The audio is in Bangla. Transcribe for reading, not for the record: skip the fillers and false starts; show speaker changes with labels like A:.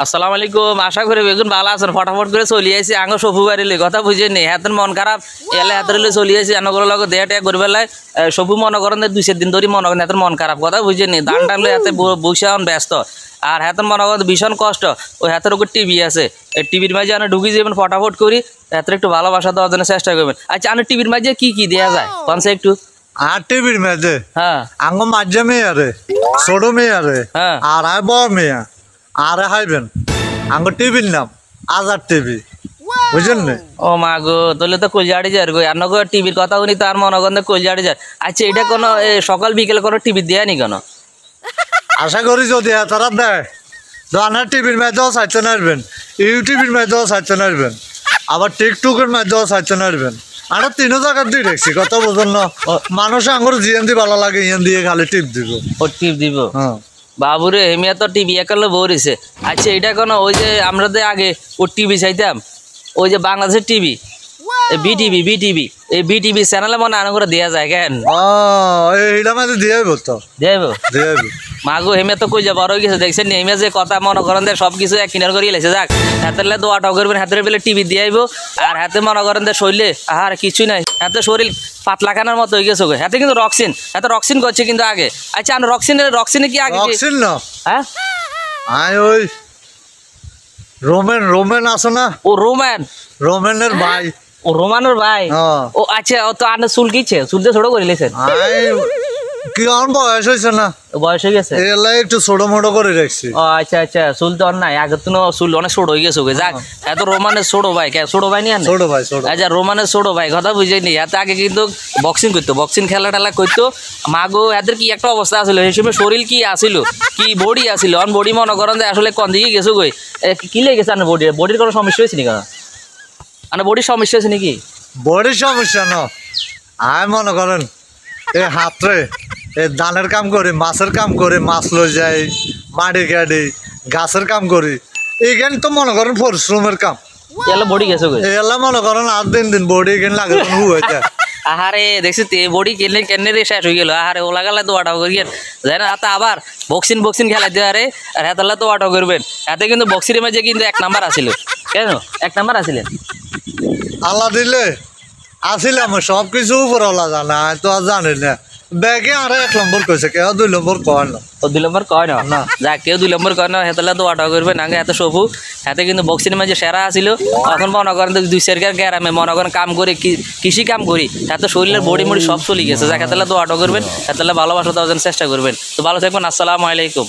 A: আসসালামু আলাইকুম। আশা করি বেগুন ভালো আছেন। ফটাফট করে চলি আইছি আঙ্গ সফু বাড়িলে কথা বুঝে নি হাতের মন খারাপ এলে হাতের চলি আইছি আনগর লগে দেয়া টেয়া করে বেলায় সফু মনে করেন 2-4 দিন ধরে মনে করেন হাতের মন খারাপ কথা বুঝে নি দান টানলে হাতে বসে ব্যস্ত আর হাতের মনে করেন ভীষণ কষ্ট। ওই হাতের উপর টিভি আছে, এই টিভির মাঝে আমি ঢুকি যাবেন ফটাফট করি হাতের একটু ভালোবাসা দেওয়ার জন্য চেষ্টা করবেন। আচ্ছা আমি টিভির মাঝে কি দেওয়া যায় কনসে একটু
B: আর টিভির মেয়েদে
A: হ্যাঁ
B: আঙ্গ মাঝে মেয়ে আরে ছোট মেয়ে আরে
A: হ্যাঁ
B: আর আয় বড় মেয়ে আর হাইবেন আঙ্গ টিভির নাম আজাদ টিভি বুঝলেন না?
A: ও মা গো তাহলে তো কলজাড়ি যায় গো আর নগো টিভির কথা শুনি তার মনে করেন কলজাড়ি যায়। আচ্ছা এটা কোনো সকাল বিকেল কোনো টিভি দেয় নি কেন?
B: আশা করি যদি তারা দেয় দানার টিভির মেয়েদেও চাইতে নারবেন, ইউটিউবের মেয়েদেও চাইতে নারবেন, আবার টিকটকের মেয়েদেও চাইতে নারবেন। আমরা 3 জায়গার দিয়ে দেখছি কথা বোঝেন না মানুষ আঙ্গুর জিয়ান দিয়ে ভালো লাগে ইয়ান দিয়ে খালি টিপ দিব
A: ও টিপ দিব
B: হ্যাঁ
A: বাবুরে হেমিয়া তো টিভি একালে বরিছে। আচ্ছা এটা কোনো ওই যে আমরা যে আগে ও টিভি চাইতাম ওই যে বাংলাদেশের টিভি বিটিভি এই বিটিভি চ্যানেলে মনে আনো করে দেওয়া যায় কেন?
B: এইটা মাঝে দিয়ে বলতো
A: দেব
B: দিয়ে
A: মাগো হেমিয়া তো কই যা বড় হয়ে গেছে দেখছেন নি হেমিয়া যে কথা মনে করেন যে সব কিছু এক কিনার করিয়ে লেছে যাক হাতেরলে দোয়াটাও করবেন হাতের বেলে টিভি দিয়ে আইবো আর হাতে মনে করেন যে শরীরে আর কিছুই নাই হাতে শরীর পাতলা খানার মতো হয়ে গেছে হাতে কিন্তু রক্সিন করছে কিন্তু আগে। আচ্ছা আমি রক্সিনে কি আগে
B: রক্সিন না
A: হ্যাঁ
B: আয় ওই রোমেন আছে না
A: ও
B: রোমেনের ভাই
A: ও রোমানের ভাই ও আচ্ছা ও তো আনে চুল কিছে চুল দিয়ে ছোট করে লেছেন
B: কি আমার বয়স হয়েছে না
A: বয়স হয়ে গেছে
B: এলাই একটু ছোট মোটো করে রাখছি।
A: ও আচ্ছা চুল তো আর নাই আগে তো চুল অনেক ছোট হয়ে গেছে যাক এত রোমানের ছোট ভাই ছোট ভাই নিয়ে
B: ছোট ভাই
A: আচ্ছা রোমানের ছোট ভাই কথা বুঝাইনি এত আগে কিন্তু বক্সিং করতো বক্সিং খেলা টেলা করতো মাগো এদের কি একটা অবস্থা আসলে সেই সময় শরীর কি আসিল কি বডি আসিল অন বডি মনে করেন যে আসলে কোন দিকে গেছো গই কি লেগে গেছে আপনার বডির কোনো সমস্যা হয়েছে নাকি আপনার বডির সমস্যা হয়েছে নাকি?
B: বডির সমস্যা না আয় মনে করেন এই হাতরে এই ধানের কাম করি মাছের কাম করি মাছ লই যাই মাটি কাটি গাছের কাম করি এইখানে তো মনে করেন পরিশ্রমের কাম
A: এলা বডি গেছে গই
B: এলা মনে করেন আর দিন বডি এখানে লাগে হয়ে
A: আহারে দেখছি বডি কেনে রে শেষ হয়ে গেল আহারে ওলা গেলে তো ওয়াটাও করিয়েন জানেন হাতে আবার বক্সিং খেলাই দিয়ে আরে আর হাতালে তো ওয়াটাও করবেন হাতে কিন্তু বক্সির মাঝে কিন্তু 1 নাম্বার আসিল কেন 1 নাম্বার আসিলেন
B: আল্লাহ দিলে আসিলাম সব কিছু উপরওয়ালা জানা তো আর জানি না ব্যাগে আর 1 নম্বর কইছে কেউ 2 নম্বর কয় না
A: ও 2 নম্বর কয় না যা কেউ 2 নম্বর কয় না হেতলে তো ওয়াটাও করবেন আগে এত সবু হাতে কিন্তু বক্সির মাঝে সেরা আসিল এখন মনে করেন 2-4 গ্রামে মনে করেন কাম করে কৃষি কাম করি এত শরীরের বডি মুড়ি সব চলে গেছে যা হেতলে তো ওয়াটাও করবেন হেতলে ভালোবাসা দেওয়ার জন্য চেষ্টা করবেন। তো ভালো থাকবেন। আসসালামু আলাইকুম।